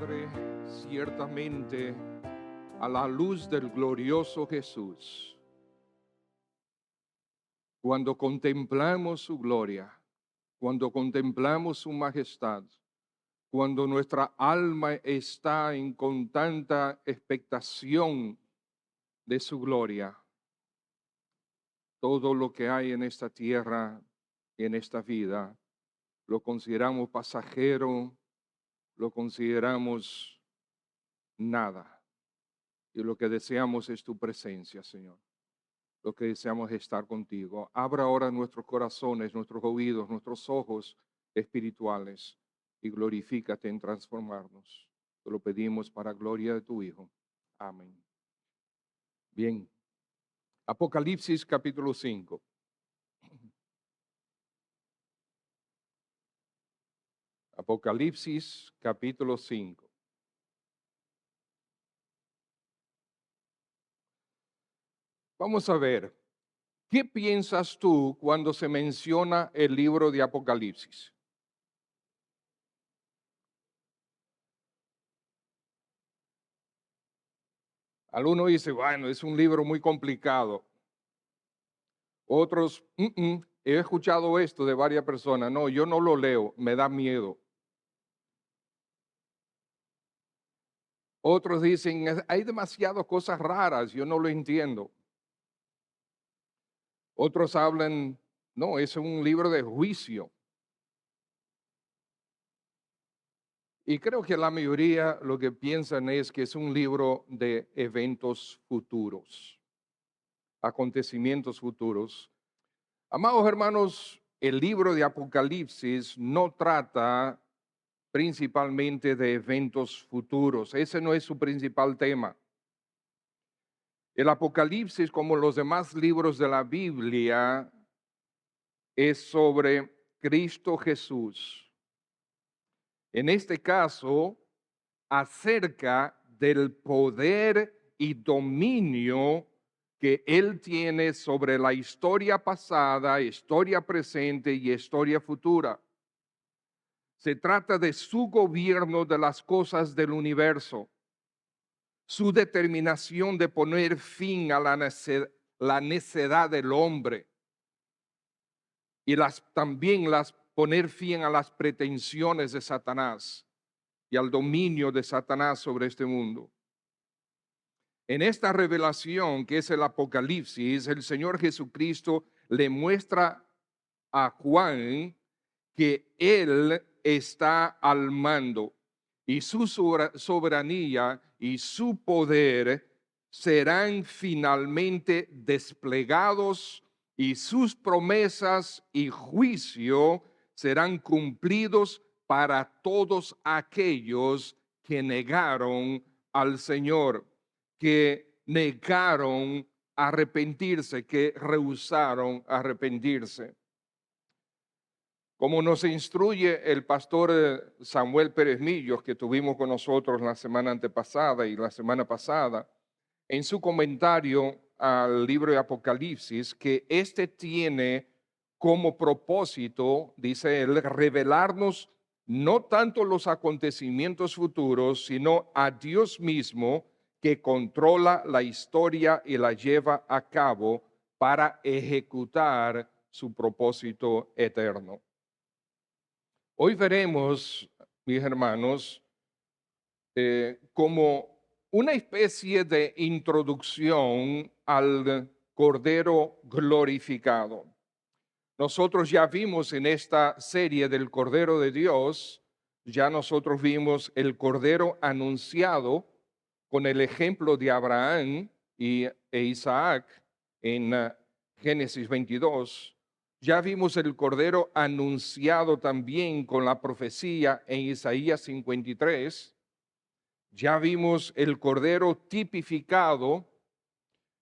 Padre, ciertamente a la luz del glorioso Jesús, cuando contemplamos su gloria, cuando contemplamos su majestad, cuando nuestra alma está en constante expectación de su gloria, todo lo que hay en esta tierra, en esta vida, lo consideramos pasajero, lo consideramos nada. Y lo que deseamos es tu presencia, Señor. Lo que deseamos es estar contigo. Abra ahora nuestros corazones, nuestros oídos, nuestros ojos espirituales y glorifícate en transformarnos. Te lo pedimos para gloria de tu Hijo. Amén. Bien. Apocalipsis capítulo 5. Apocalipsis capítulo 5. Vamos a ver, ¿qué piensas tú cuando se menciona el libro de Apocalipsis? Alguno dice, bueno, es un libro muy complicado. Otros, he escuchado esto de varias personas, no, yo no lo leo, me da miedo. Otros dicen, hay demasiadas cosas raras, yo no lo entiendo. Otros hablan, no, es un libro de juicio. Y creo que la mayoría lo que piensan es que es un libro de eventos futuros, acontecimientos futuros. Amados hermanos, el libro de Apocalipsis no trata principalmente de eventos futuros. Ese no es su principal tema. El Apocalipsis, como los demás libros de la Biblia, es sobre Cristo Jesús. En este caso, acerca del poder y dominio que Él tiene sobre la historia pasada, historia presente y historia futura. Se trata de su gobierno de las cosas del universo, su determinación de poner fin a la necedad del hombre y también poner fin a las pretensiones de Satanás y al dominio de Satanás sobre este mundo. En esta revelación que es el Apocalipsis, el Señor Jesucristo le muestra a Juan que Él está al mando y su soberanía y su poder serán finalmente desplegados y sus promesas y juicio serán cumplidos para todos aquellos que negaron al Señor, que negaron arrepentirse, que rehusaron arrepentirse. Como nos instruye el pastor Samuel Pérez Millos, que tuvimos con nosotros la semana antepasada y la semana pasada, en su comentario al libro de Apocalipsis, que este tiene como propósito, dice él, revelarnos no tanto los acontecimientos futuros, sino a Dios mismo que controla la historia y la lleva a cabo para ejecutar su propósito eterno. Hoy veremos, mis hermanos, como una especie de introducción al Cordero glorificado. Nosotros ya vimos en esta serie del Cordero de Dios, ya nosotros vimos el Cordero anunciado con el ejemplo de Abraham e Isaac en Génesis 22. Ya vimos el Cordero anunciado también con la profecía en Isaías 53. Ya vimos el Cordero tipificado,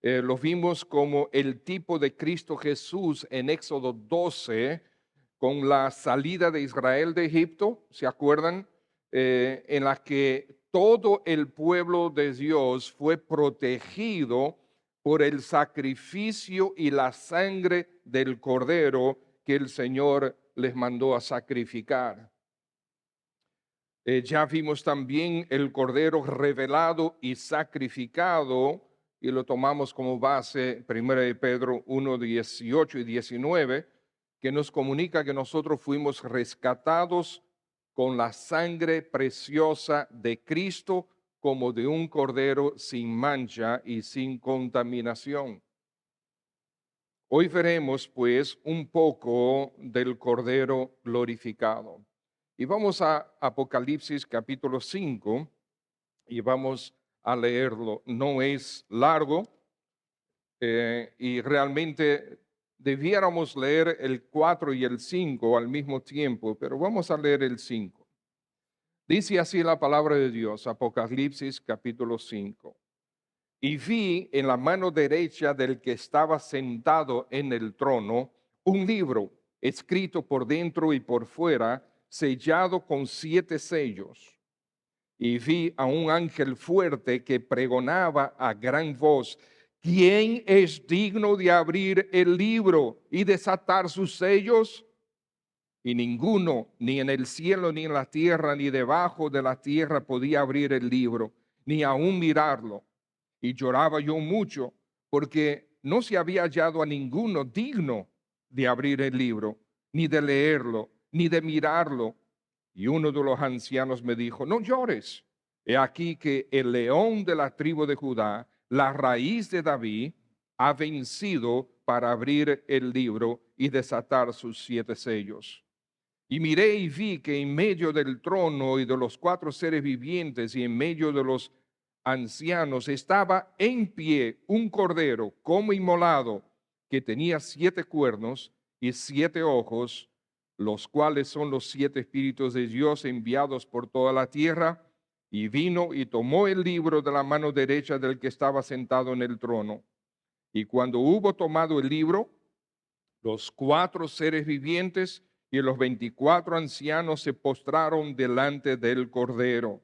lo vimos como el tipo de Cristo Jesús en Éxodo 12, con la salida de Israel de Egipto, ¿se acuerdan? En la que todo el pueblo de Dios fue protegido por el sacrificio y la sangre del Cordero que el Señor les mandó a sacrificar. Ya vimos también el Cordero revelado y sacrificado, y lo tomamos como base, 1 de Pedro 1, 18 y 19, que nos comunica que nosotros fuimos rescatados con la sangre preciosa de Cristo, como de un cordero sin mancha y sin contaminación. Hoy veremos pues un poco del Cordero glorificado. Y vamos a Apocalipsis capítulo 5 y vamos a leerlo. No es largo y realmente debiéramos leer el 4 y el 5 al mismo tiempo, pero vamos a leer el 5. Dice así la palabra de Dios, Apocalipsis capítulo 5. Y vi en la mano derecha del que estaba sentado en el trono un libro escrito por dentro y por fuera, sellado con 7 sellos. Y vi a un ángel fuerte que pregonaba a gran voz: ¿quién es digno de abrir el libro y desatar sus sellos? Y ninguno, ni en el cielo, ni en la tierra, ni debajo de la tierra, podía abrir el libro, ni aún mirarlo. Y lloraba yo mucho, porque no se había hallado a ninguno digno de abrir el libro, ni de leerlo, ni de mirarlo. Y uno de los ancianos me dijo: no llores. He aquí que el león de la tribu de Judá, la raíz de David, ha vencido para abrir el libro y desatar sus 7 sellos. Y miré y vi que en medio del trono y de los 4 seres vivientes y en medio de los ancianos estaba en pie un cordero como inmolado, que tenía 7 cuernos y 7 ojos, los cuales son los 7 espíritus de Dios enviados por toda la tierra. Y vino y tomó el libro de la mano derecha del que estaba sentado en el trono. Y cuando hubo tomado el libro, los 4 seres vivientes y los 24 ancianos se postraron delante del Cordero.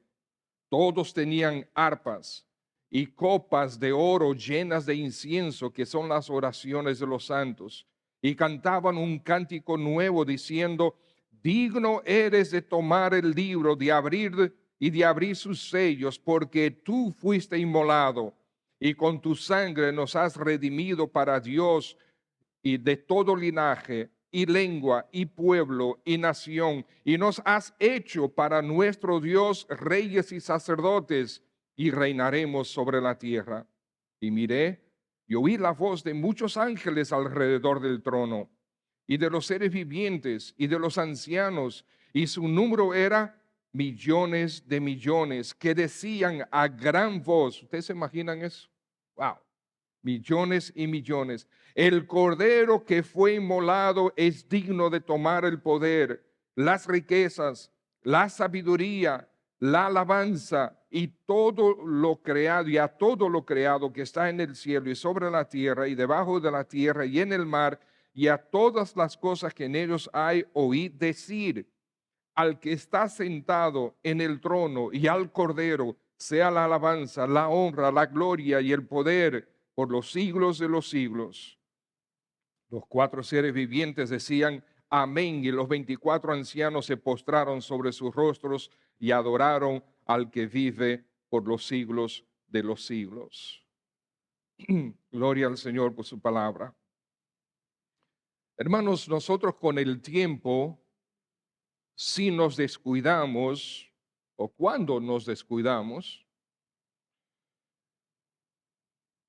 Todos tenían arpas y copas de oro llenas de incienso, que son las oraciones de los santos, y cantaban un cántico nuevo diciendo: digno eres de tomar el libro, de abrir y de abrir sus sellos, porque tú fuiste inmolado y con tu sangre nos has redimido para Dios y de todo linaje y lengua y pueblo y nación, y nos has hecho para nuestro Dios reyes y sacerdotes, y reinaremos sobre la tierra. Y miré y oí la voz de muchos ángeles alrededor del trono, y de los seres vivientes y de los ancianos, y su número era millones de millones, que decían a gran voz. ¿Ustedes se imaginan eso? Wow. Millones y millones. El cordero que fue inmolado es digno de tomar el poder, las riquezas, la sabiduría, la alabanza y todo lo creado, y a todo lo creado que está en el cielo y sobre la tierra y debajo de la tierra y en el mar, y a todas las cosas que en ellos hay, oí decir: al que está sentado en el trono y al cordero sea la alabanza, la honra, la gloria y el poder por los siglos de los siglos. Los 4 seres vivientes decían: amén, y los 24 ancianos se postraron sobre sus rostros y adoraron al que vive por los siglos de los siglos. Gloria al Señor por su palabra. Hermanos, nosotros con el tiempo, si nos descuidamos o cuando nos descuidamos,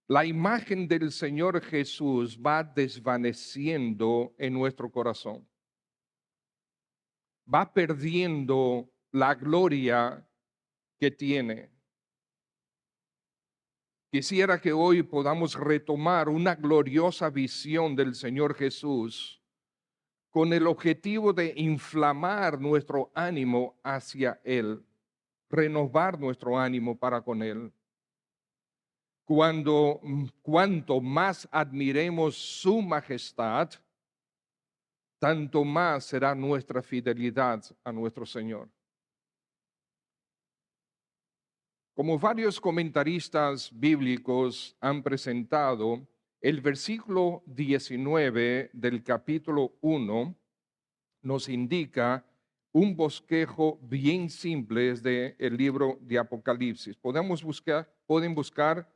la imagen del Señor Jesús va desvaneciendo en nuestro corazón. Va perdiendo la gloria que tiene. Quisiera que hoy podamos retomar una gloriosa visión del Señor Jesús con el objetivo de inflamar nuestro ánimo hacia Él, renovar nuestro ánimo para con Él. Cuanto más admiremos su majestad, tanto más será nuestra fidelidad a nuestro Señor. Como varios comentaristas bíblicos han presentado, el versículo 19 del capítulo 1 nos indica un bosquejo bien simple del libro de Apocalipsis. Pueden buscar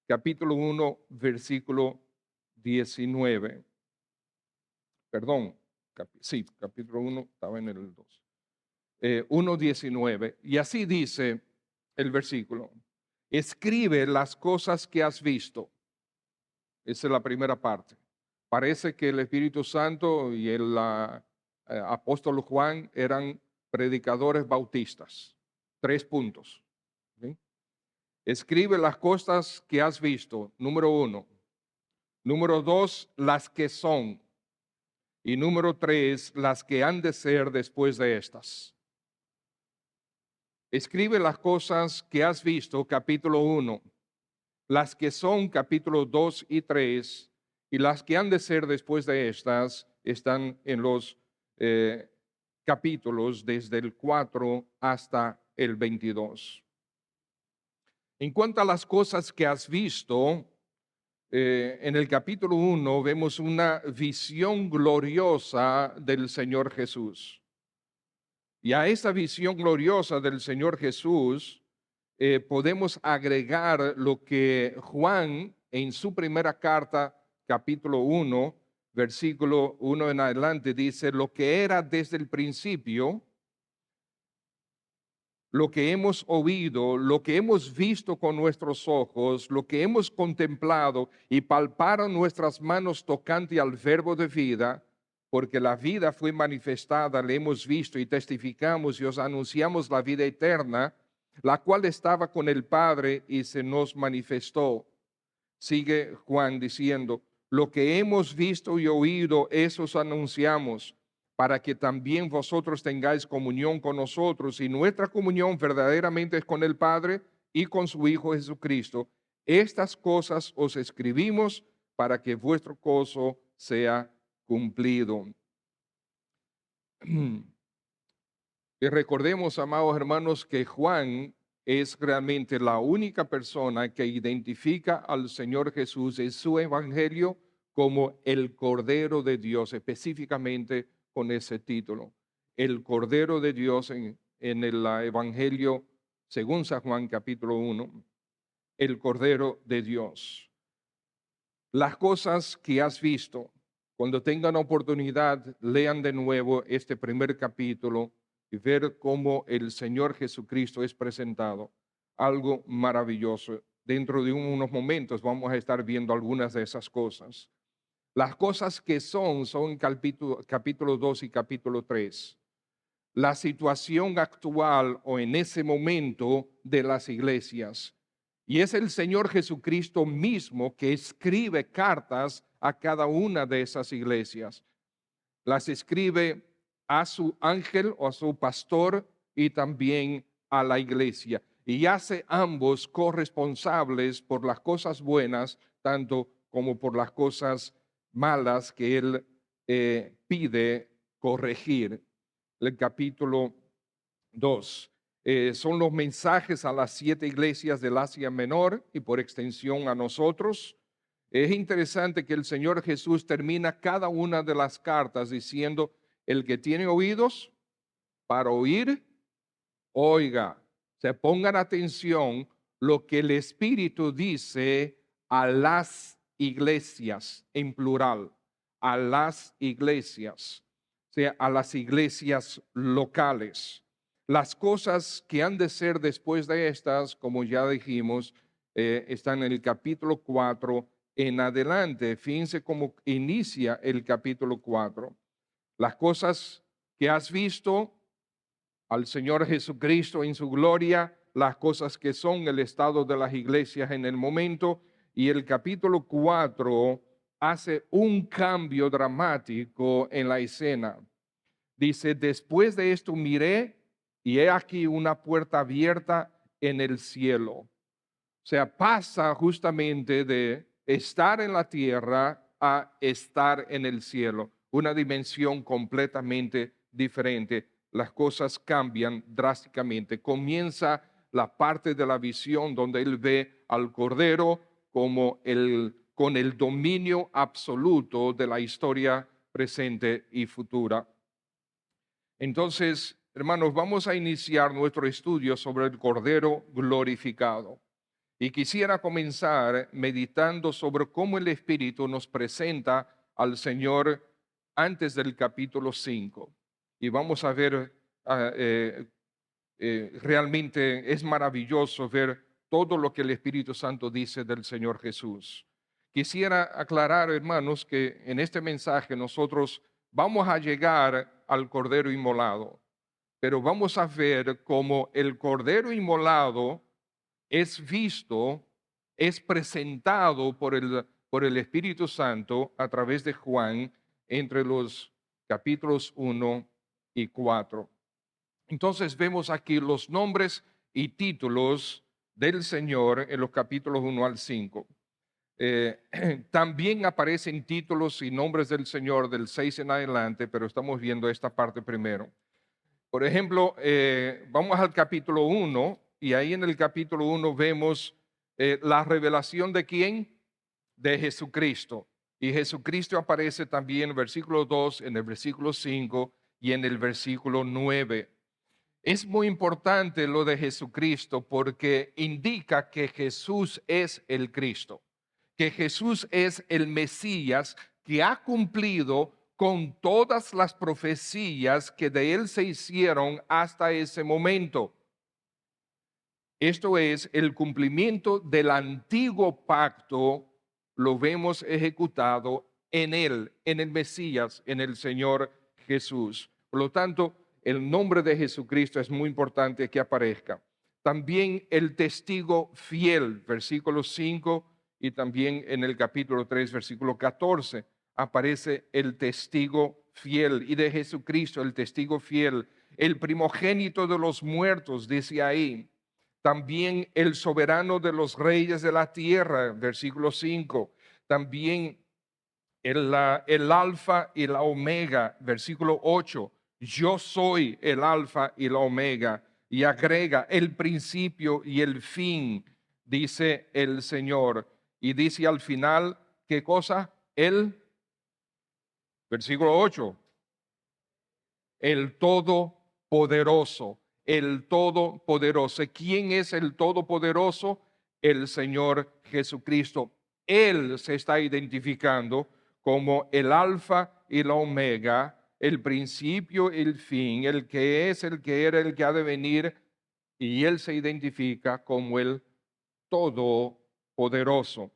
capítulo 1, versículo 19. Perdón, sí, capítulo 1, estaba en el 2. 1:19. Y así dice el versículo. Escribe las cosas que has visto. Esa es la primera parte. Parece que el Espíritu Santo y el apóstol Juan eran predicadores bautistas. 3 puntos. ¿Sí? Escribe las cosas que has visto, número 1. Número 2, las que son. Y número 3, las que han de ser después de estas. Escribe las cosas que has visto, capítulo 1. Las que son, capítulos 2 y 3, y las que han de ser después de estas, están en los capítulos desde el 4 hasta el 22. En cuanto a las cosas que has visto, en el capítulo 1 vemos una visión gloriosa del Señor Jesús. Y a esa visión gloriosa del Señor Jesús, podemos agregar lo que Juan en su primera carta, capítulo 1, versículo 1 en adelante, dice: lo que era desde el principio, lo que hemos oído, lo que hemos visto con nuestros ojos, lo que hemos contemplado y palparon nuestras manos tocante al verbo de vida, porque la vida fue manifestada, la hemos visto y testificamos y os anunciamos la vida eterna, la cual estaba con el Padre y se nos manifestó. Sigue Juan diciendo: lo que hemos visto y oído, eso os anunciamos, para que también vosotros tengáis comunión con nosotros, y nuestra comunión verdaderamente es con el Padre y con su Hijo Jesucristo. Estas cosas os escribimos para que vuestro gozo sea cumplido. Y recordemos, amados hermanos, que Juan es realmente la única persona que identifica al Señor Jesús en su evangelio como el Cordero de Dios, específicamente con ese título. El Cordero de Dios en el evangelio según San Juan capítulo 1, el Cordero de Dios. Las cosas que has visto, cuando tengan oportunidad, lean de nuevo este primer capítulo y ver cómo el Señor Jesucristo es presentado. Algo maravilloso. Dentro de unos momentos vamos a estar viendo algunas de esas cosas. Las cosas que son capítulo 2 y capítulo 3. La situación actual o en ese momento de las iglesias. Y es el Señor Jesucristo mismo que escribe cartas a cada una de esas iglesias. Las escribe a su ángel o a su pastor y también a la iglesia. Y hace ambos corresponsables por las cosas buenas, tanto como por las cosas malas que él pide corregir. El capítulo 2. Son los mensajes a las 7 iglesias del Asia Menor y por extensión a nosotros. Es interesante que el Señor Jesús termina cada una de las cartas diciendo: el que tiene oídos para oír, oiga. Se pongan atención lo que el Espíritu dice a las iglesias, en plural, a las iglesias, o sea, a las iglesias locales. Las cosas que han de ser después de estas, como ya dijimos, están en el capítulo 4 en adelante. Fíjense cómo inicia el capítulo 4. Las cosas que has visto, al Señor Jesucristo en su gloria, las cosas que son el estado de las iglesias en el momento. Y el capítulo 4 hace un cambio dramático en la escena. Dice: después de esto miré y he aquí una puerta abierta en el cielo. O sea, pasa justamente de estar en la tierra a estar en el cielo. Una dimensión completamente diferente. Las cosas cambian drásticamente. Comienza la parte de la visión donde él ve al Cordero como con el dominio absoluto de la historia presente y futura. Entonces, Hermanos, vamos a iniciar nuestro estudio sobre el Cordero glorificado. Y quisiera comenzar meditando sobre cómo el Espíritu nos presenta al Señor antes del capítulo 5. Y vamos a ver, realmente es maravilloso ver todo lo que el Espíritu Santo dice del Señor Jesús. Quisiera aclarar, hermanos, que en este mensaje nosotros vamos a llegar al Cordero inmolado, pero vamos a ver cómo el Cordero inmolado es visto, es presentado por el Espíritu Santo a través de Juan entre los capítulos 1 y 4. Entonces vemos aquí los nombres y títulos del Señor en los capítulos 1 al 5. También aparecen títulos y nombres del Señor del 6 en adelante, pero estamos viendo esta parte primero. Por ejemplo, vamos al capítulo 1 y ahí en el capítulo 1 vemos la revelación de ¿quién? De Jesucristo. Y Jesucristo aparece también en el versículo 2, en el versículo 5 y en el versículo 9. Es muy importante lo de Jesucristo porque indica que Jesús es el Cristo, que Jesús es el Mesías que ha cumplido con todas las profecías que de él se hicieron hasta ese momento. Esto es, el cumplimiento del antiguo pacto lo vemos ejecutado en él, en el Mesías, en el Señor Jesús. Por lo tanto, el nombre de Jesucristo es muy importante que aparezca. También el testigo fiel, versículo 5, y también en el capítulo 3, versículo 14, aparece el testigo fiel. Y de Jesucristo, el testigo fiel, el primogénito de los muertos, dice ahí. También el soberano de los reyes de la tierra, versículo 5. También el alfa y la omega, versículo 8. Yo soy el alfa y la omega. Y agrega el principio y el fin, dice el Señor. Y dice al final, ¿qué cosa? Versículo 8. El Todopoderoso. El Todopoderoso. ¿Quién es el Todopoderoso? El Señor Jesucristo. Él se está identificando como el alfa y la omega, el principio y el fin, el que es, el que era, el que ha de venir, y él se identifica como el Todopoderoso.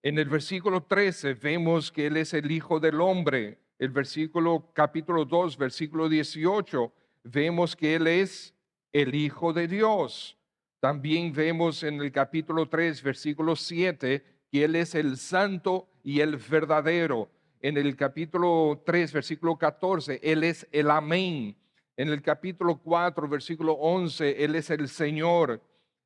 En el versículo 13 vemos que él es el Hijo del Hombre. El capítulo 2, versículo 18, vemos que él es el Hijo de Dios. También vemos en el capítulo 3, versículo 7, que él es el santo y el verdadero. En el capítulo 3, versículo 14, él es el amén. En el capítulo 4, versículo 11, él es el Señor.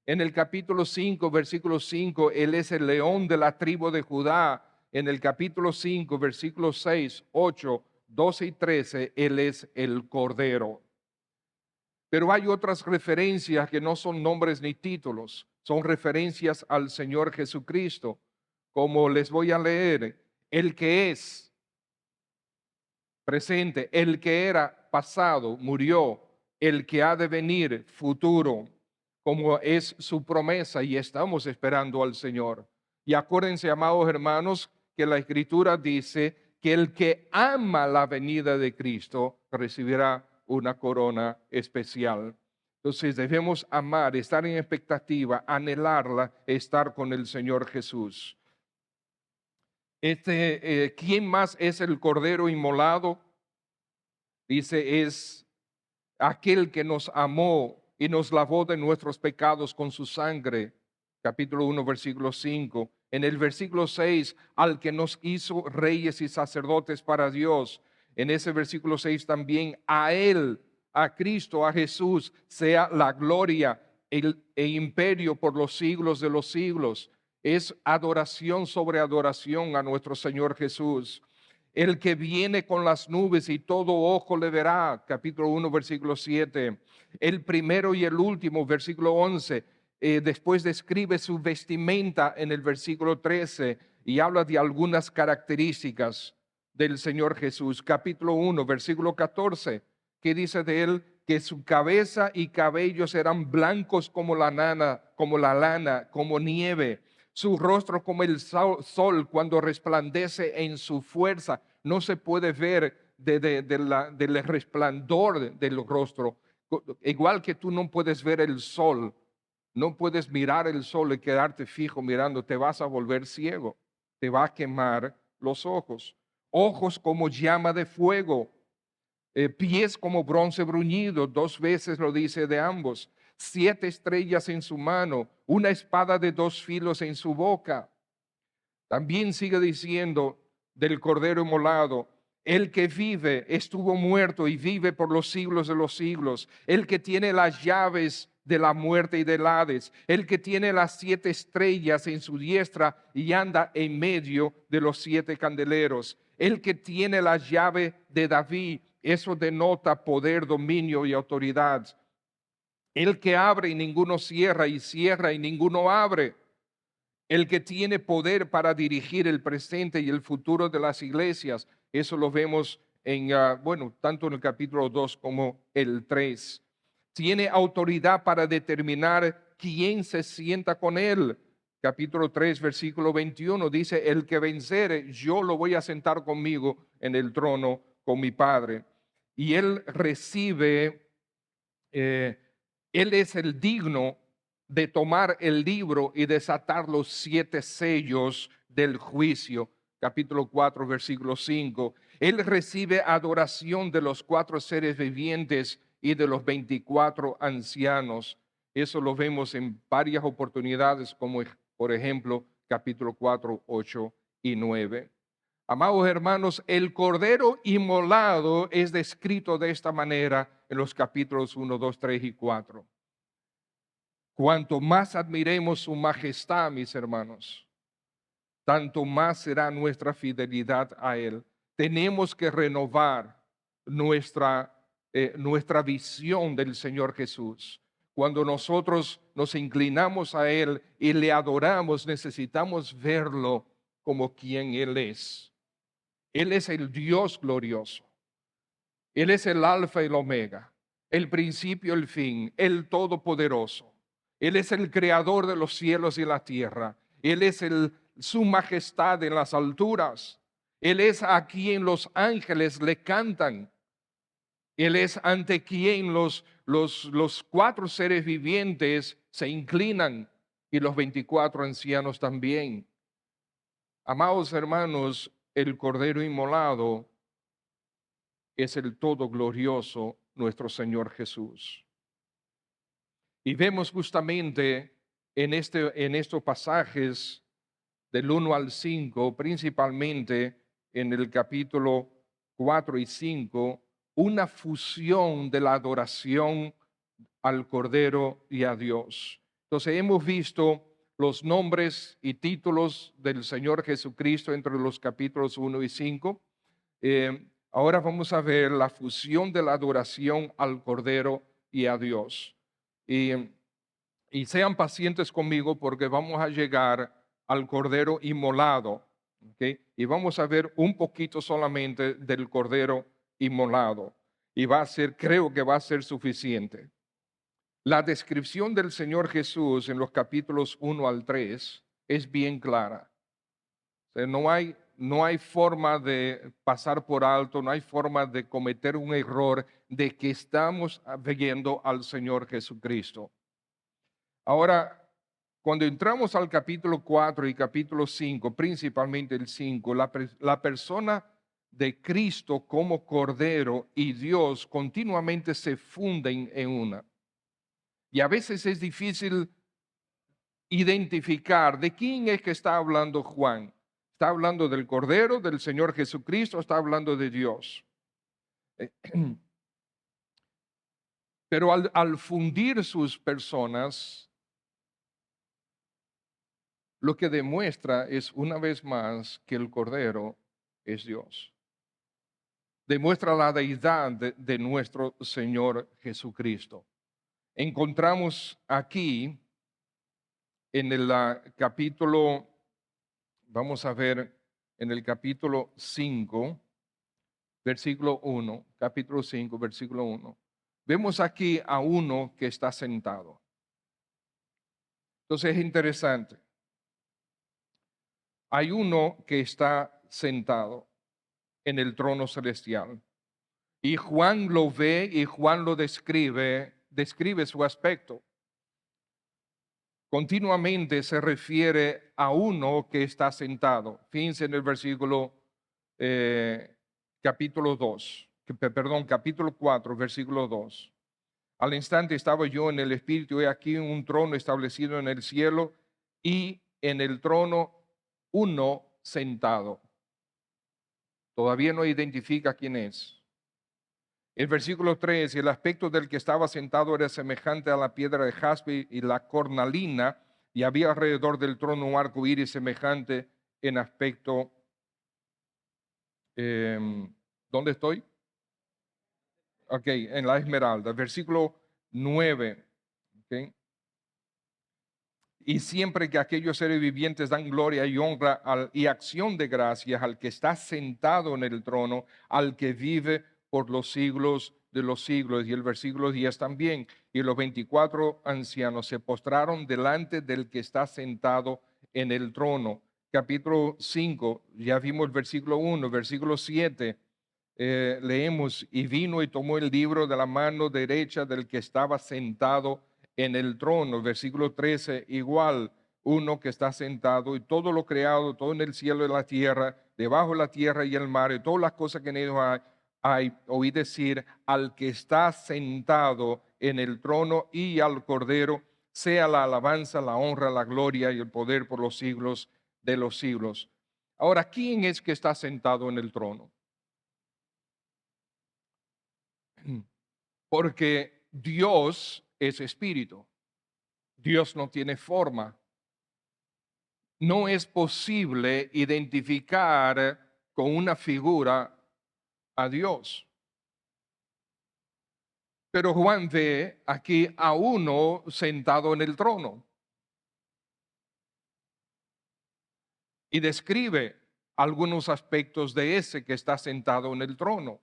En el capítulo 5, versículo 5, él es el león de la tribu de Judá. En el capítulo 5, versículos 6, 8, 12 y 13, él es el Cordero. Pero hay otras referencias que no son nombres ni títulos, son referencias al Señor Jesucristo, como les voy a leer: el que es presente, el que era pasado, murió, el que ha de venir, futuro, como es su promesa, y estamos esperando al Señor. Y acuérdense, amados hermanos, que la Escritura dice que el que ama la venida de Cristo recibirá una corona especial. Entonces debemos amar, estar en expectativa, anhelarla, estar con el Señor Jesús. ¿Quién más es el Cordero inmolado? Dice, es aquel que nos amó y nos lavó de nuestros pecados con su sangre. Capítulo 1, versículo 5. En el versículo 6, al que nos hizo reyes y sacerdotes para Dios. En ese versículo 6 también, a Él, a Cristo, a Jesús, sea la gloria e imperio por los siglos de los siglos. Es adoración sobre adoración a nuestro Señor Jesús. El que viene con las nubes y todo ojo le verá, capítulo 1, versículo 7. El primero y el último, versículo 11. Después describe su vestimenta en el versículo 13 y habla de algunas características del Señor Jesús. Capítulo 1, versículo 14. ¿Qué dice de él? Que su cabeza y cabellos eran blancos como la lana, como nieve. Su rostro como el sol cuando resplandece en su fuerza. No se puede ver del resplandor del rostro. Igual que tú no puedes ver el sol, no puedes mirar el sol y quedarte fijo mirando, te vas a volver ciego, te va a quemar los ojos. Ojos como llama de fuego, pies como bronce bruñido, 2 veces lo dice de ambos, 7 estrellas en su mano, una espada de 2 filos en su boca. También sigue diciendo del Cordero inmolado, el que vive estuvo muerto y vive por los siglos de los siglos, el que tiene las llaves de la muerte y del Hades, el que tiene las 7 estrellas en su diestra y anda en medio de los 7 candeleros, el que tiene la llave de David, eso denota poder, dominio y autoridad. El que abre y ninguno cierra, y cierra y ninguno abre. El que tiene poder para dirigir el presente y el futuro de las iglesias. Eso lo vemos en, tanto en el capítulo 2 como el 3. Tiene autoridad para determinar quién se sienta con él. Capítulo 3, versículo 21 dice, el que vencere, yo lo voy a sentar conmigo en el trono con mi Padre. Y él recibe, él es el digno de tomar el libro y desatar los 7 sellos del juicio. Capítulo 4, versículo 5. Él recibe adoración de los 4 seres vivientes y de los 24 ancianos. Eso lo vemos en varias oportunidades, como por ejemplo capítulo 4, 8 y 9. Amados hermanos, el Cordero inmolado es descrito de esta manera en los capítulos 1, 2, 3 y 4. Cuanto más admiremos su majestad, mis hermanos, tanto más será nuestra fidelidad a Él. Tenemos que renovar nuestra visión del Señor Jesús. Cuando nosotros nos inclinamos a Él y le adoramos, necesitamos verlo como quien Él es. Él es el Dios glorioso. Él es el alfa y el omega, el principio y el fin, el todopoderoso. Él es el creador de los cielos y la tierra. Él es su majestad en las alturas. Él es a quien los ángeles le cantan. Él es ante quien los 4 seres vivientes se inclinan y los 24 ancianos también. Amados hermanos, el Cordero inmolado es el todo glorioso nuestro Señor Jesús. Y vemos justamente en estos pasajes del 1 al 5, principalmente en el capítulo 4 y 5, una fusión de la adoración al Cordero y a Dios. Entonces hemos visto los nombres y títulos del Señor Jesucristo entre los capítulos 1 y 5. Ahora vamos a ver la fusión de la adoración al Cordero y a Dios. Y sean pacientes conmigo porque vamos a llegar al Cordero inmolado. ¿Okay? Y vamos a ver un poquito solamente del Cordero inmolado. Y creo que va a ser suficiente. La descripción del Señor Jesús en los capítulos 1 al 3 es bien clara. O sea, no hay forma de pasar por alto, no hay forma de cometer un error de que estamos viendo al Señor Jesucristo. Ahora, cuando entramos al capítulo 4 y capítulo 5, principalmente el 5, la persona de Cristo como Cordero y Dios continuamente se funden en una. Y a veces es difícil identificar de quién es que está hablando Juan. ¿Está hablando del Cordero, del Señor Jesucristo, o está hablando de Dios? Pero al fundir sus personas, lo que demuestra es una vez más que el Cordero es Dios. Demuestra la deidad de nuestro Señor Jesucristo. Encontramos aquí en el capítulo, vamos a ver en el capítulo 5, versículo 1, capítulo 5, versículo 1. Vemos aquí a uno que está sentado. Entonces es interesante. Hay uno que está sentado en el trono celestial. Y Juan lo ve y Juan lo describe su aspecto. Continuamente se refiere a uno que está sentado. Fíjense en el versículo capítulo 2, perdón, capítulo 4, versículo 2. Al instante estaba yo en el Espíritu, y aquí un trono establecido en el cielo, y en el trono uno sentado. Todavía no identifica quién es. El versículo 3, el aspecto del que estaba sentado era semejante a la piedra de jaspe y la cornalina, y había alrededor del trono un arco iris semejante en aspecto. ¿Dónde estoy? Ok, en la esmeralda. Versículo 9. Okay. Y siempre que aquellos seres vivientes dan gloria y honra y acción de gracias al que está sentado en el trono, al que vive por los siglos de los siglos. Y el versículo 10 también. Y los 24 ancianos se postraron delante del que está sentado en el trono. Capítulo 5, ya vimos el versículo 1, versículo 7. Leemos, y vino y tomó el libro de la mano derecha del que estaba sentado en el trono. Versículo 13, igual, uno que está sentado, y todo lo creado, todo en el cielo y la tierra, debajo de la tierra y el mar, y todas las cosas que en ellos hay, oí decir, al que está sentado en el trono y al Cordero, sea la alabanza, la honra, la gloria y el poder por los siglos de los siglos. Ahora, ¿quién es que está sentado en el trono? Porque Dios es espíritu. Dios no tiene forma. No es posible identificar con una figura a Dios. Pero Juan ve aquí a uno sentado en el trono y describe algunos aspectos de ese que está sentado en el trono.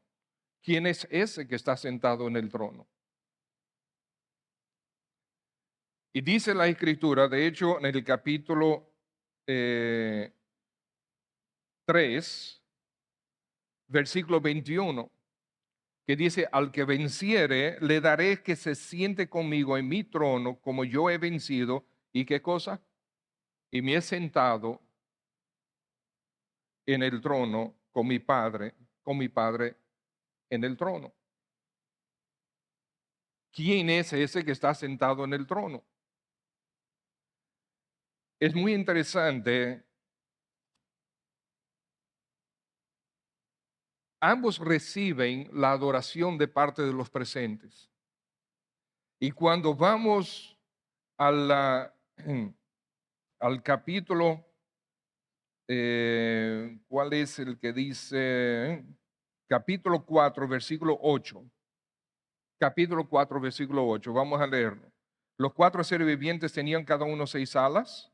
¿Quién es ese que está sentado en el trono? Y dice la Escritura, de hecho, en el capítulo 3, versículo 21, que dice, al que venciere, le daré que se siente conmigo en mi trono, como yo he vencido. ¿Y qué cosa? Y me he sentado en el trono con mi Padre en el trono. ¿Quién es ese que está sentado en el trono? Es muy interesante. Ambos reciben la adoración de parte de los presentes. Y cuando vamos a al capítulo, ¿cuál es el que dice? Capítulo 4, versículo 8. Capítulo 4, versículo 8. Vamos a leerlo. Los cuatro seres vivientes tenían cada uno 6 alas,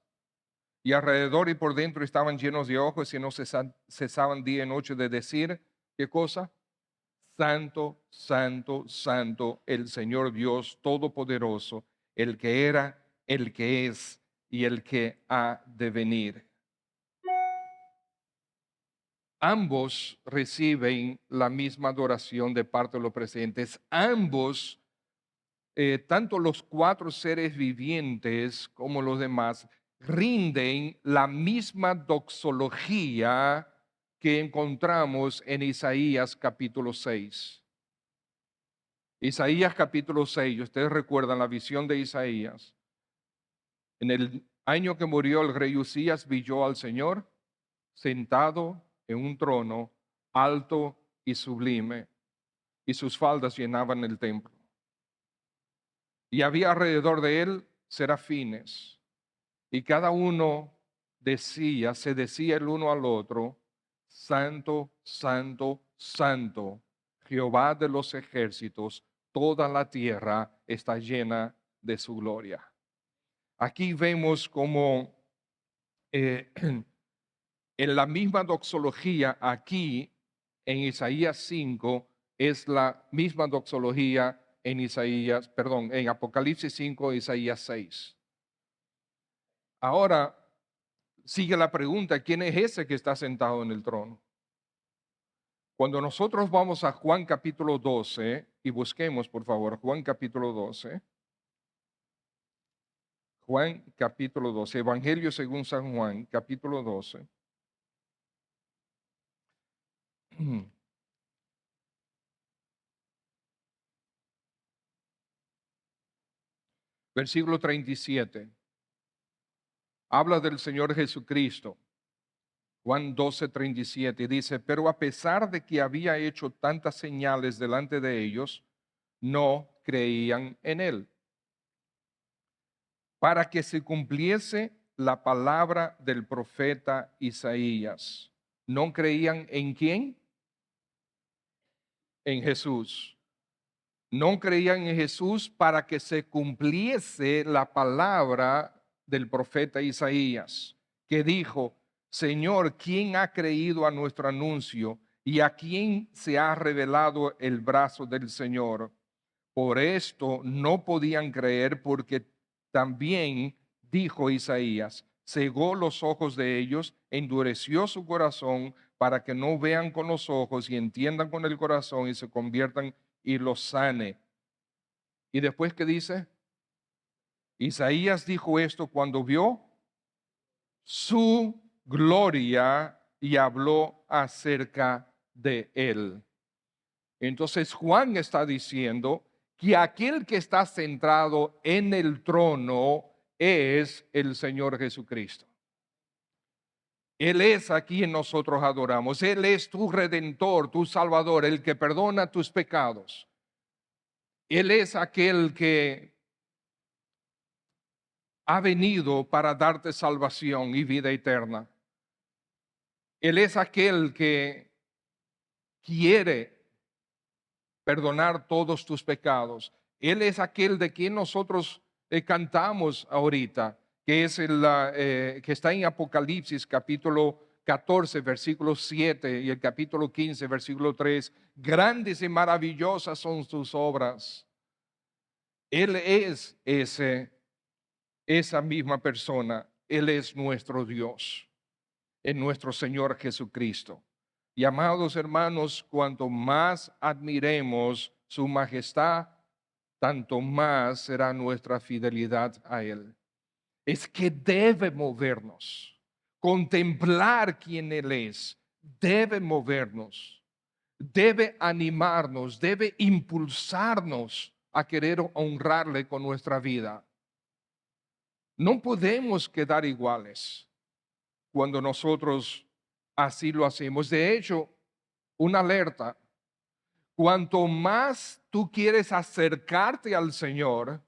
y alrededor y por dentro estaban llenos de ojos, y no cesaban día y noche de decir, ¿qué cosa? Santo, santo, santo, el Señor Dios Todopoderoso, el que era, el que es y el que ha de venir. Ambos reciben la misma adoración de parte de los presentes. Ambos, tanto los cuatro seres vivientes como los demás, rinden la misma doxología que encontramos en Isaías capítulo 6. Isaías capítulo 6, ustedes recuerdan la visión de Isaías. En el año que murió el rey Usías, vio al Señor sentado en un trono alto y sublime, y sus faldas llenaban el templo. Y había alrededor de él serafines, y cada uno se decía el uno al otro, Santo, Santo, Santo, Jehová de los ejércitos, toda la tierra está llena de su gloria. Aquí vemos como en la misma doxología aquí en Isaías 5 es la misma doxología en Apocalipsis 5 e Isaías 6. Ahora sigue la pregunta, ¿quién es ese que está sentado en el trono? Cuando nosotros vamos a Juan capítulo 12 y busquemos, por favor, Juan capítulo 12. Juan capítulo 12, Evangelio según San Juan, capítulo 12. Versículo 37. Habla del Señor Jesucristo. Juan 12, 37 dice, pero a pesar de que había hecho tantas señales delante de ellos, no creían en él. Para que se cumpliese la palabra del profeta Isaías. ¿No creían en quién? En Jesús. No creían en Jesús para que se cumpliese la palabra del profeta Isaías, que dijo, Señor, ¿quién ha creído a nuestro anuncio y a quién se ha revelado el brazo del Señor? Por esto no podían creer porque también, dijo Isaías, cegó los ojos de ellos, endureció su corazón para que no vean con los ojos y entiendan con el corazón y se conviertan y los sane. Y después, ¿qué dice? Isaías dijo esto cuando vio su gloria y habló acerca de él. Entonces Juan está diciendo que aquel que está centrado en el trono es el Señor Jesucristo. Él es a quien nosotros adoramos. Él es tu redentor, tu salvador, el que perdona tus pecados. Él es aquel que ha venido para darte salvación y vida eterna. Él es aquel que quiere perdonar todos tus pecados. Él es aquel de quien nosotros cantamos ahorita, que es que está en Apocalipsis capítulo 14, versículo 7 y el capítulo 15, versículo 3. Grandes y maravillosas son tus obras. Él es esa misma persona. Él es nuestro Dios, es nuestro Señor Jesucristo. Y amados hermanos, cuanto más admiremos su majestad, tanto más será nuestra fidelidad a Él. Es que debe movernos, contemplar quién Él es, debe movernos, debe animarnos, debe impulsarnos a querer honrarle con nuestra vida. No podemos quedar iguales cuando nosotros así lo hacemos. De hecho, una alerta, cuanto más tú quieres acercarte al Señor,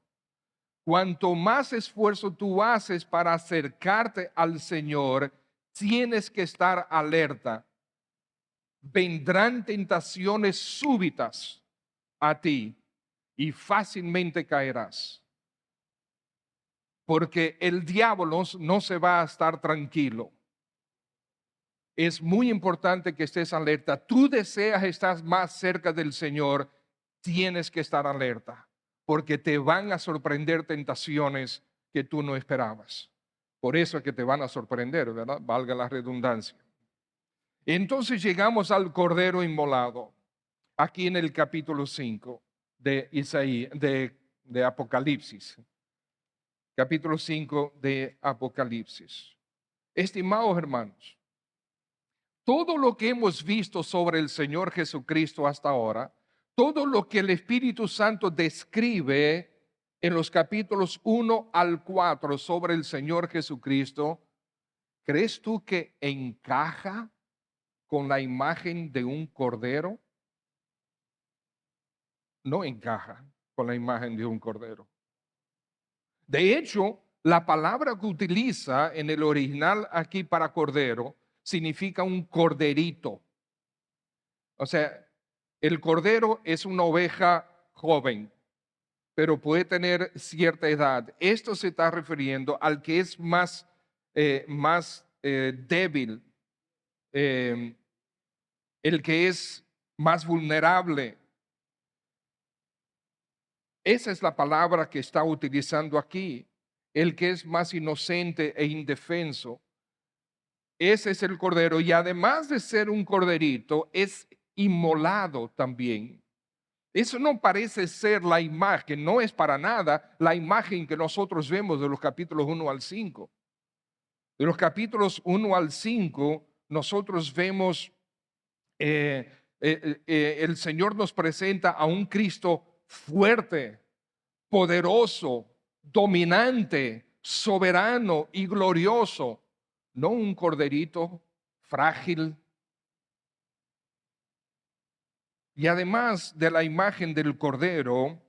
cuanto más esfuerzo tú haces para acercarte al Señor, tienes que estar alerta. Vendrán tentaciones súbitas a ti y fácilmente caerás. Porque el diablo no se va a estar tranquilo. Es muy importante que estés alerta. Tú deseas estar más cerca del Señor, tienes que estar alerta, porque te van a sorprender tentaciones que tú no esperabas. Por eso es que te van a sorprender, ¿verdad? Valga la redundancia. Entonces llegamos al Cordero Inmolado, aquí en el capítulo 5 de Isaías, de Apocalipsis. Capítulo 5 de Apocalipsis. Estimados hermanos, todo lo que hemos visto sobre el Señor Jesucristo hasta ahora, todo lo que el Espíritu Santo describe en los capítulos 1 al 4 sobre el Señor Jesucristo, ¿crees tú que encaja con la imagen de un cordero? No encaja con la imagen de un cordero. De hecho, la palabra que utiliza en el original aquí para cordero significa un corderito. O sea, el cordero es una oveja joven, pero puede tener cierta edad. Esto se está refiriendo al que es más débil, el que es más vulnerable. Esa es la palabra que está utilizando aquí, el que es más inocente e indefenso. Ese es el cordero y además de ser un corderito, es inmolado también. Eso no parece ser la imagen, no es para nada la imagen que nosotros vemos de los capítulos 1 al 5. De los capítulos 1 al 5, nosotros vemos, el Señor nos presenta a un Cristo fuerte, poderoso, dominante, soberano y glorioso, no un corderito frágil. Y además de la imagen del cordero,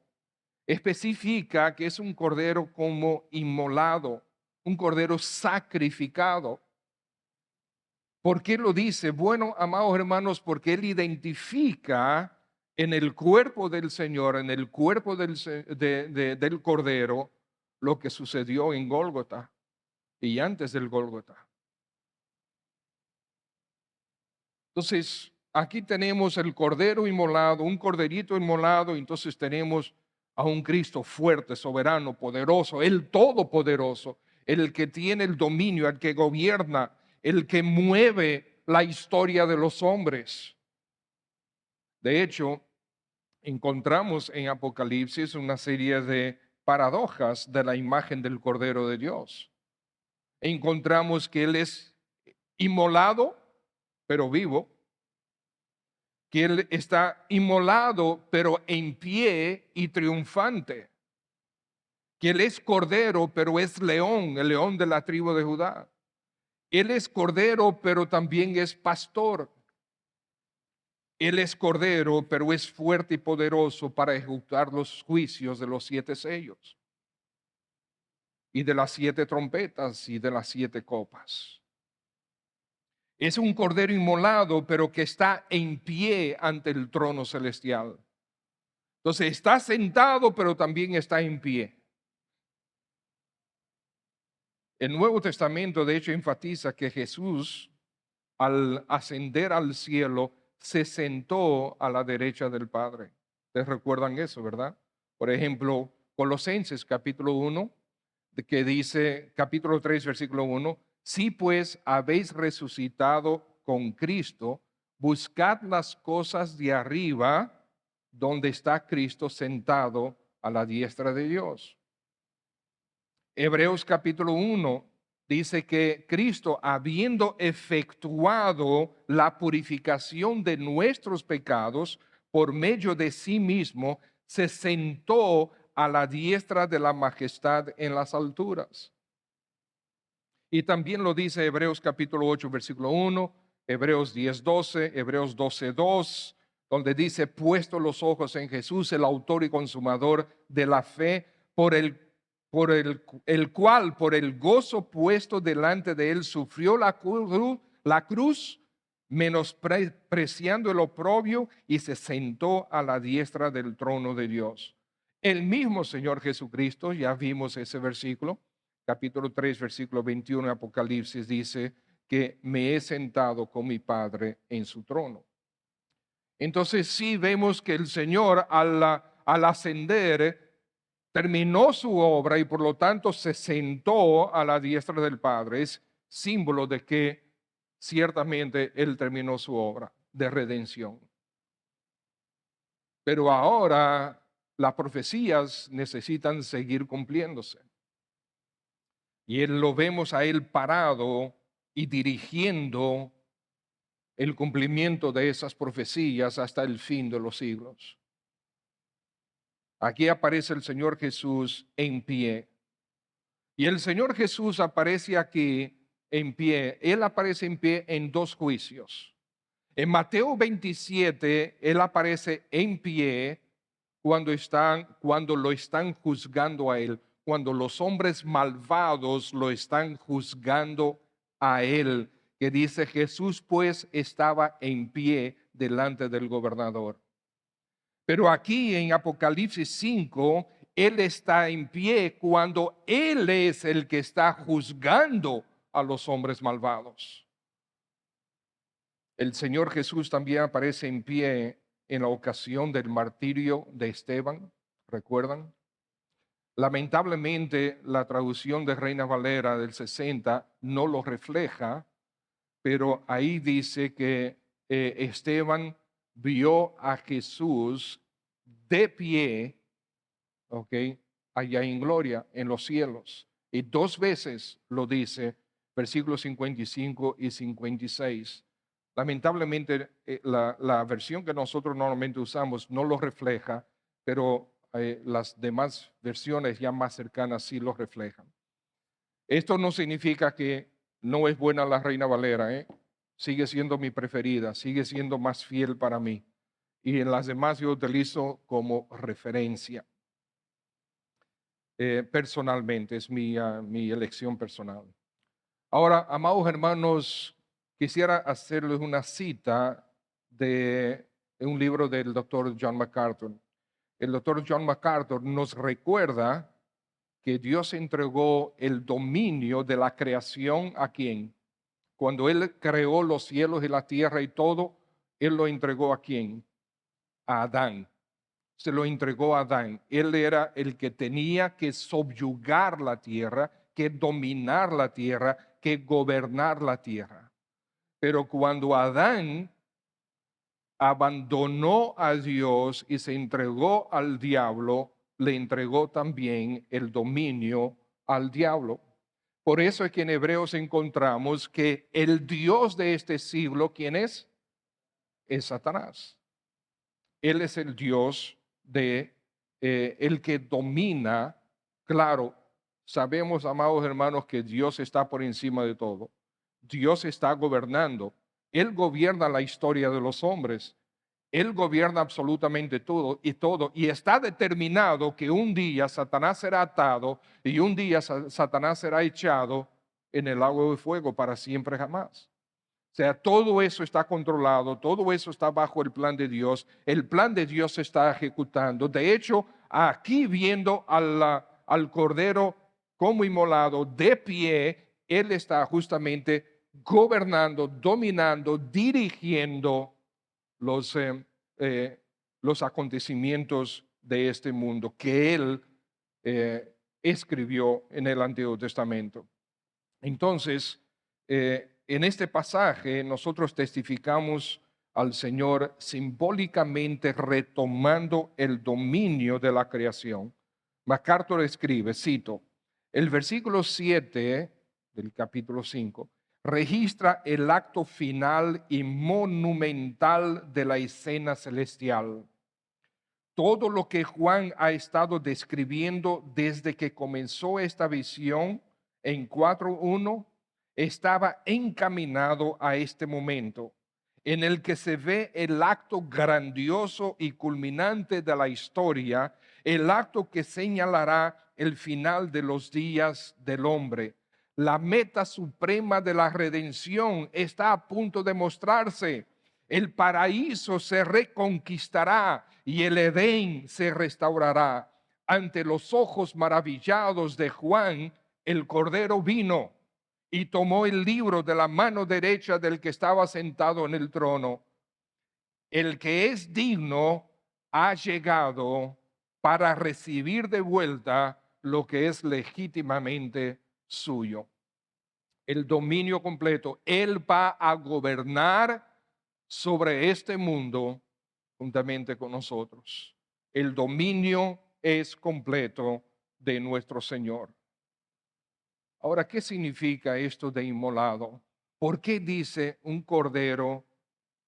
especifica que es un cordero como inmolado, un cordero sacrificado. ¿Por qué lo dice? Bueno, amados hermanos, porque Él identifica en el cuerpo del Señor, en el cuerpo del Cordero, lo que sucedió en Gólgota y antes del Gólgota. Entonces, aquí tenemos el Cordero inmolado, un corderito inmolado, y entonces tenemos a un Cristo fuerte, soberano, poderoso, el todopoderoso, el que tiene el dominio, el que gobierna, el que mueve la historia de los hombres. De hecho, encontramos en Apocalipsis una serie de paradojas de la imagen del Cordero de Dios. Encontramos que Él es inmolado, pero vivo, que Él está inmolado, pero en pie y triunfante, que Él es Cordero, pero es león, el león de la tribu de Judá. Él es Cordero, pero también es pastor. Él es Cordero, pero es fuerte y poderoso para ejecutar los juicios de los 7 sellos y de las 7 trompetas y de las 7 copas. Es un Cordero inmolado, pero que está en pie ante el trono celestial. Entonces está sentado, pero también está en pie. El Nuevo Testamento, de hecho, enfatiza que Jesús, al ascender al cielo, se sentó a la derecha del Padre. ¿Ustedes recuerdan eso, verdad? Por ejemplo, Colosenses capítulo 1, que dice, capítulo 3, versículo 1, si pues habéis resucitado con Cristo, buscad las cosas de arriba, donde está Cristo sentado a la diestra de Dios. Hebreos capítulo 1 dice que Cristo, habiendo efectuado la purificación de nuestros pecados por medio de sí mismo, se sentó a la diestra de la majestad en las alturas. Y también lo dice Hebreos capítulo 8, versículo 1, Hebreos 10, 12, Hebreos 12, 2, donde dice, puesto los ojos en Jesús, el autor y consumador de la fe, por el cual, por el gozo puesto delante de él, sufrió la cruz, menospreciando el oprobio, y se sentó a la diestra del trono de Dios. El mismo Señor Jesucristo, ya vimos ese versículo, capítulo 3, versículo 21 de Apocalipsis, dice que me he sentado con mi Padre en su trono. Entonces sí vemos que el Señor al ascender terminó su obra y por lo tanto se sentó a la diestra del Padre. Es símbolo de que ciertamente Él terminó su obra de redención. Pero ahora las profecías necesitan seguir cumpliéndose. Y Él lo vemos a Él parado y dirigiendo el cumplimiento de esas profecías hasta el fin de los siglos. Aquí aparece el Señor Jesús en pie. Y el Señor Jesús aparece aquí en pie. Él aparece en pie en 2 juicios. En Mateo 27, Él aparece en pie cuando lo están juzgando a Él, cuando los hombres malvados lo están juzgando a Él, que dice, Jesús pues estaba en pie delante del gobernador. Pero aquí en Apocalipsis 5, Él está en pie cuando Él es el que está juzgando a los hombres malvados. El Señor Jesús también aparece en pie en la ocasión del martirio de Esteban, ¿recuerdan? Lamentablemente, la traducción de Reina Valera del 60 no lo refleja, pero ahí dice que Esteban vio a Jesús de pie, ¿ok? Allá en gloria, en los cielos. Y dos veces lo dice, versículos 55 y 56. Lamentablemente, la versión que nosotros normalmente usamos no lo refleja, pero las demás versiones ya más cercanas sí lo reflejan. Esto no significa que no es buena la Reina Valera, ¿eh? Sigue siendo mi preferida, sigue siendo más fiel para mí. Y en las demás yo utilizo como referencia. Personalmente, es mi elección personal. Ahora, amados hermanos, quisiera hacerles una cita de un libro del doctor John MacArthur. El doctor John MacArthur nos recuerda que Dios entregó el dominio de la creación ¿a quién? Cuando Él creó los cielos y la tierra y todo, Él lo entregó ¿a quién? A Adán. Se lo entregó a Adán. Él era el que tenía que subyugar la tierra, que dominar la tierra, que gobernar la tierra. Pero cuando Adán abandonó a Dios y se entregó al diablo, le entregó también el dominio al diablo. Por eso es que en Hebreos encontramos que el Dios de este siglo, ¿quién es? Es Satanás. Él es el Dios de el que domina. Claro, sabemos, amados hermanos, que Dios está por encima de todo. Dios está gobernando. Él gobierna la historia de los hombres. Él gobierna absolutamente todo y está determinado que un día Satanás será atado y un día Satanás será echado en el lago de fuego para siempre jamás. O sea, todo eso está controlado, todo eso está bajo el plan de Dios. El plan de Dios se está ejecutando. De hecho, aquí viendo al Cordero como inmolado de pie, Él está justamente gobernando, dominando, dirigiendo los, eh, los acontecimientos de este mundo que Él escribió en el Antiguo Testamento. Entonces, en este pasaje nosotros testificamos al Señor simbólicamente retomando el dominio de la creación. MacArthur escribe, cito, el versículo 7 del capítulo 5 registra el acto final y monumental de la escena celestial. Todo lo que Juan ha estado describiendo desde que comenzó esta visión en 4:1 estaba encaminado a este momento en el que se ve el acto grandioso y culminante de la historia, el acto que señalará el final de los días del hombre. La meta suprema de la redención está a punto de mostrarse. El paraíso se reconquistará y el Edén se restaurará. Ante los ojos maravillados de Juan, el Cordero vino y tomó el libro de la mano derecha del que estaba sentado en el trono. El que es digno ha llegado para recibir de vuelta lo que es legítimamente suyo. El dominio completo. Él va a gobernar sobre este mundo juntamente con nosotros. El dominio es completo de nuestro Señor. Ahora, ¿qué significa esto de inmolado? ¿Por qué dice un cordero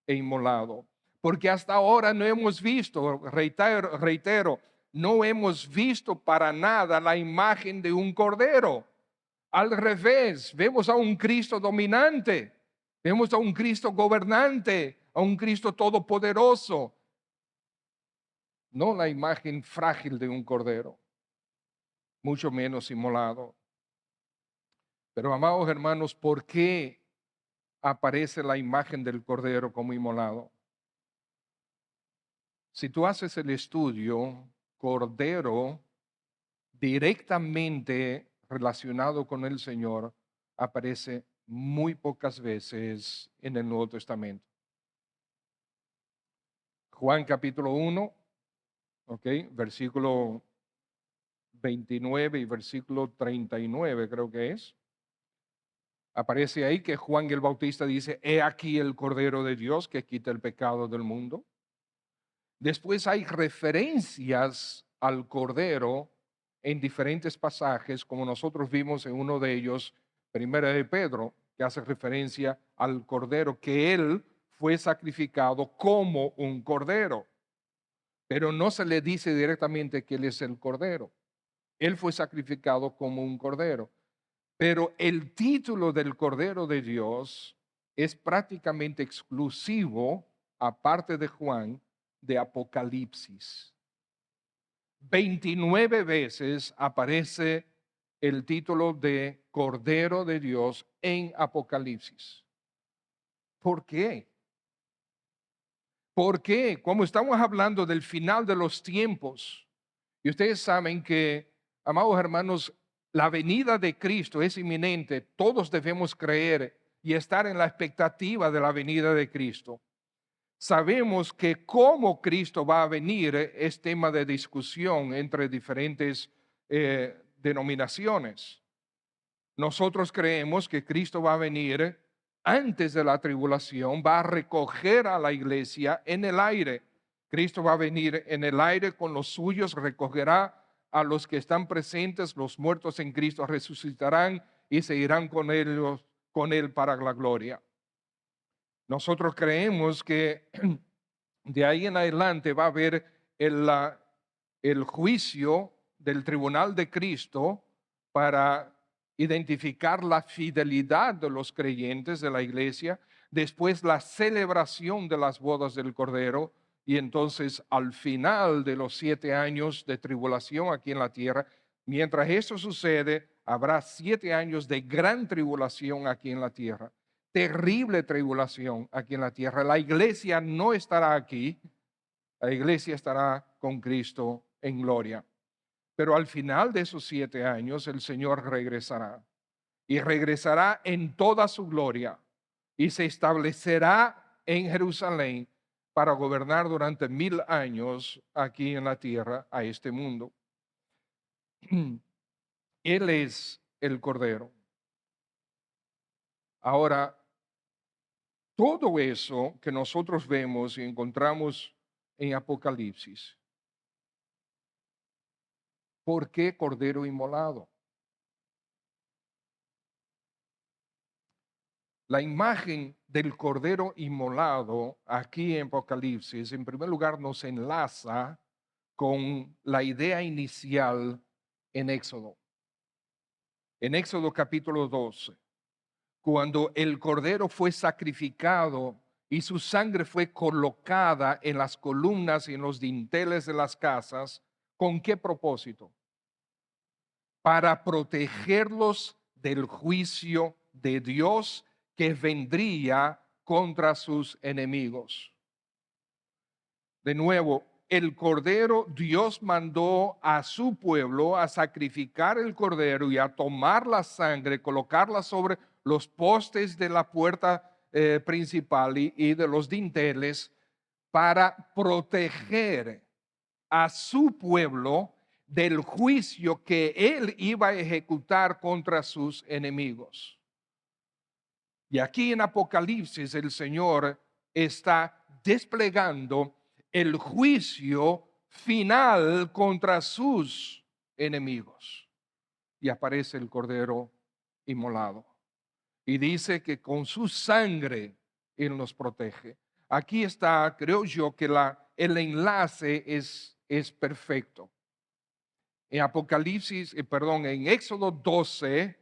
e inmolado? Porque hasta ahora no hemos visto, reitero, no hemos visto para nada la imagen de un cordero. Al revés, vemos a un Cristo dominante, vemos a un Cristo gobernante, a un Cristo todopoderoso, no la imagen frágil de un cordero, mucho menos inmolado. Pero amados hermanos, ¿por qué aparece la imagen del cordero como inmolado? Si tú haces el estudio, cordero directamente relacionado con el Señor aparece muy pocas veces en el Nuevo Testamento. Juan capítulo 1, ok, versículo 29 y versículo 39 creo que es. Aparece ahí que Juan el Bautista dice, he aquí el Cordero de Dios que quita el pecado del mundo. Después hay referencias al Cordero en diferentes pasajes, como nosotros vimos en uno de ellos, Primera de Pedro, que hace referencia al Cordero, que él fue sacrificado como un Cordero, pero no se le dice directamente que él es el Cordero. Él fue sacrificado como un Cordero. Pero el título del Cordero de Dios es prácticamente exclusivo, aparte de Juan, de Apocalipsis. 29 veces aparece el título de Cordero de Dios en Apocalipsis. ¿Por qué? ¿Por qué? Como estamos hablando del final de los tiempos, y ustedes saben que, amados hermanos, la venida de Cristo es inminente. Todos debemos creer y estar en la expectativa de la venida de Cristo. Sabemos que cómo Cristo va a venir es tema de discusión entre diferentes denominaciones. Nosotros creemos que Cristo va a venir antes de la tribulación, va a recoger a la iglesia en el aire. Cristo va a venir en el aire con los suyos, recogerá a los que están presentes, los muertos en Cristo resucitarán y se irán con él para la gloria. Nosotros creemos que de ahí en adelante va a haber el juicio del tribunal de Cristo para identificar la fidelidad de los creyentes de la iglesia, después la celebración de las bodas del Cordero, y entonces al final de los 7 años de tribulación aquí en la tierra, mientras eso sucede, habrá 7 años de gran tribulación aquí en la tierra. Terrible tribulación aquí en la tierra. La iglesia no estará aquí, la iglesia estará con Cristo en gloria. Pero al final de esos 7 años el Señor regresará y regresará en toda su gloria y se establecerá en Jerusalén para gobernar durante 1000 años aquí en la tierra a este mundo. Él es el Cordero. Ahora, todo eso que nosotros vemos y encontramos en Apocalipsis, ¿por qué Cordero inmolado? La imagen del Cordero inmolado aquí en Apocalipsis, en primer lugar, nos enlaza con la idea inicial en Éxodo. En Éxodo capítulo 12, cuando el Cordero fue sacrificado y su sangre fue colocada en las columnas y en los dinteles de las casas, ¿con qué propósito? Para protegerlos del juicio de Dios que vendría contra sus enemigos. De nuevo, el Cordero, Dios mandó a su pueblo a sacrificar el Cordero y a tomar la sangre, colocarla sobre los postes de la puerta principal y de los dinteles para proteger a su pueblo del juicio que él iba a ejecutar contra sus enemigos. Y aquí en Apocalipsis el Señor está desplegando el juicio final contra sus enemigos. Y aparece el Cordero inmolado. Y dice que con su sangre Él nos protege. Aquí está, creo yo, que el enlace es perfecto. En Apocalipsis, en Éxodo 12,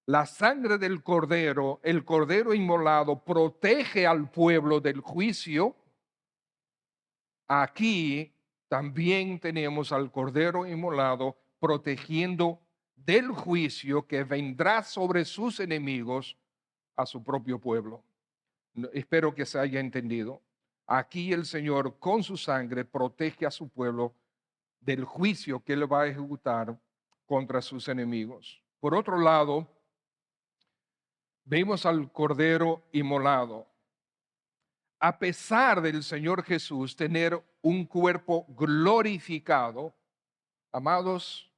la sangre del Cordero, el Cordero inmolado, protege al pueblo del juicio. Aquí también tenemos al Cordero inmolado protegiendo del juicio que vendrá sobre sus enemigos a su propio pueblo. Espero que se haya entendido. Aquí el Señor con su sangre protege a su pueblo del juicio que él va a ejecutar contra sus enemigos. Por otro lado, vemos al Cordero inmolado. a pesar del Señor Jesús tener un cuerpo glorificado, amados,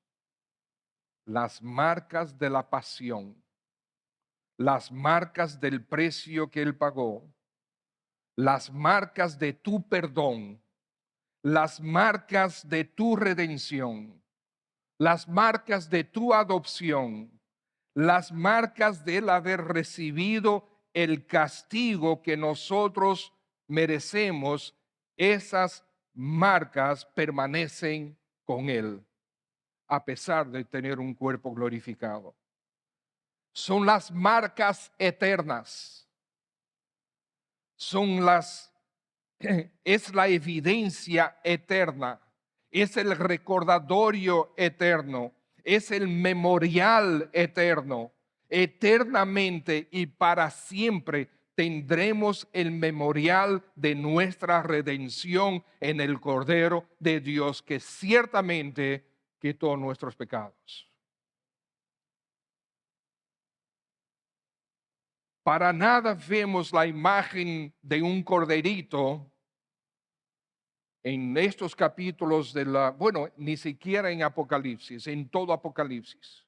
las marcas de la pasión, las marcas del precio que Él pagó, las marcas de tu perdón, las marcas de tu redención, las marcas de tu adopción, las marcas del haber recibido el castigo que nosotros merecemos, esas marcas permanecen con Él, a pesar de tener un cuerpo glorificado. Son las marcas eternas, son es la evidencia eterna, es el recordatorio eterno, es el memorial eterno. Eternamente y para siempre tendremos el memorial de nuestra redención en el Cordero de Dios, que ciertamente quitó nuestros pecados. Para nada vemos la imagen de un corderito en estos capítulos bueno, ni siquiera en Apocalipsis, en todo Apocalipsis.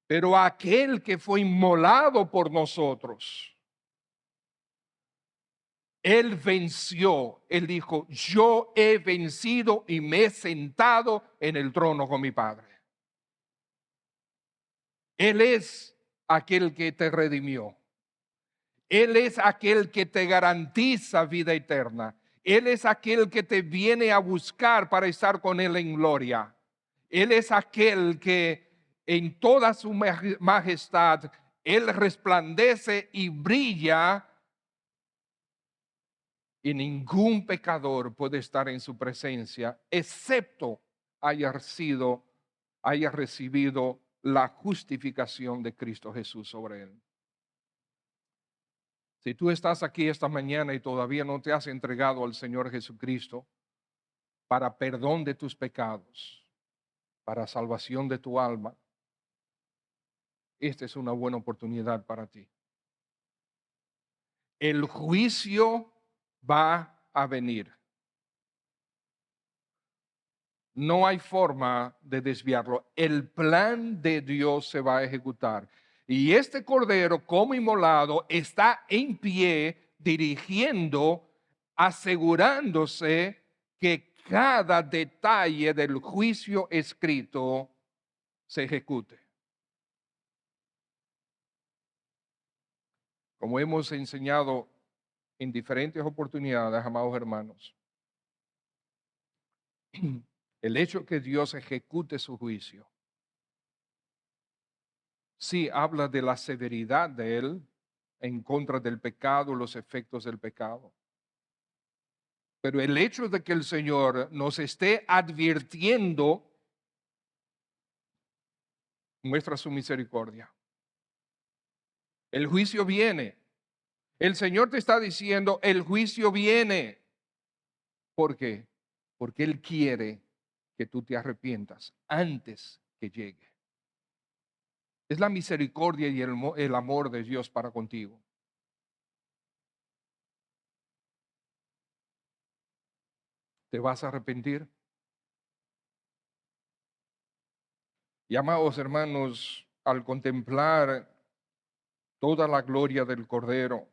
Pero aquel que fue inmolado por nosotros, Él venció, Él dijo, yo he vencido y me he sentado en el trono con mi Padre. Él es aquel que te redimió. Él es aquel que te garantiza vida eterna. Él es aquel que te viene a buscar para estar con Él en gloria. Él es aquel que en toda su majestad, Él resplandece y brilla, y ningún pecador puede estar en su presencia, excepto haya recibido la justificación de Cristo Jesús sobre él. Si tú estás aquí esta mañana y todavía no te has entregado al Señor Jesucristo para perdón de tus pecados, para salvación de tu alma, esta es una buena oportunidad para ti. El juicio va a venir. No hay forma de desviarlo. El plan de Dios se va a ejecutar. Y este cordero, como inmolado, está en pie dirigiendo, asegurándose que cada detalle del juicio escrito se ejecute. Como hemos enseñado en diferentes oportunidades, amados hermanos, el hecho que Dios ejecute su juicio, sí habla de la severidad de Él en contra del pecado, los efectos del pecado. Pero el hecho de que el Señor nos esté advirtiendo muestra su misericordia. El juicio viene. El Señor te está diciendo, el juicio viene. ¿Por qué? Porque Él quiere que tú te arrepientas antes que llegue. Es la misericordia y el amor de Dios para contigo. ¿Te vas a arrepentir? Y amados hermanos, al contemplar toda la gloria del Cordero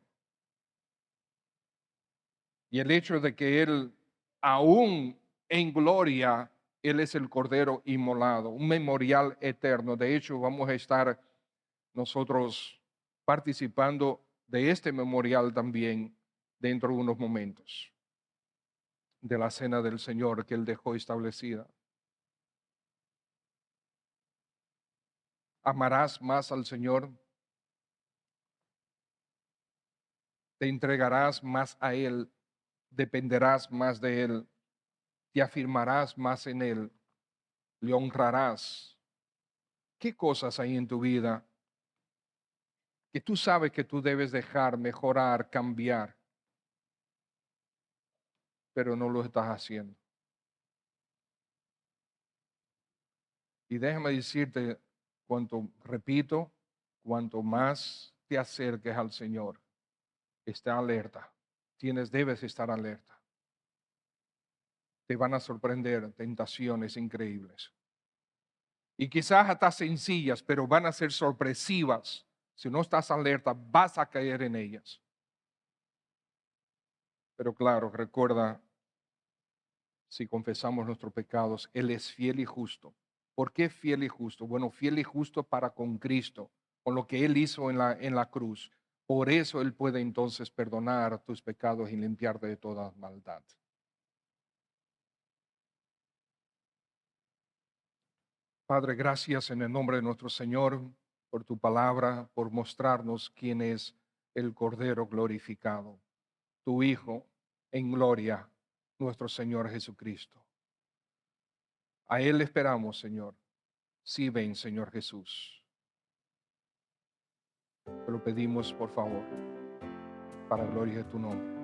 y el hecho de que Él, aún en gloria, Él es el Cordero inmolado, un memorial eterno. De hecho, vamos a estar nosotros participando de este memorial también dentro de unos momentos, de la cena del Señor que Él dejó establecida. ¿Amarás más al Señor? ¿Te entregarás más a Él? ¿Dependerás más de Él? ¿Te afirmarás más en Él? ¿Le honrarás? ¿Qué cosas hay en tu vida que tú sabes que tú debes dejar, mejorar, cambiar, pero no lo estás haciendo? Y déjame decirte, repito, cuanto más te acerques al Señor, Está alerta. Debes estar alerta. Te van a sorprender tentaciones increíbles. Y quizás hasta sencillas, pero van a ser sorpresivas. Si no estás alerta, vas a caer en ellas. Pero claro, recuerda, si confesamos nuestros pecados, Él es fiel y justo. ¿Por qué fiel y justo? Bueno, fiel y justo para con Cristo, con lo que Él hizo en la cruz. Por eso Él puede entonces perdonar tus pecados y limpiarte de toda maldad. Padre, gracias en el nombre de nuestro Señor por tu palabra, por mostrarnos quién es el Cordero glorificado, tu Hijo en gloria, nuestro Señor Jesucristo. A Él esperamos, Señor. Sí, ven, Señor Jesús. Te lo pedimos, por favor, para gloria de tu nombre.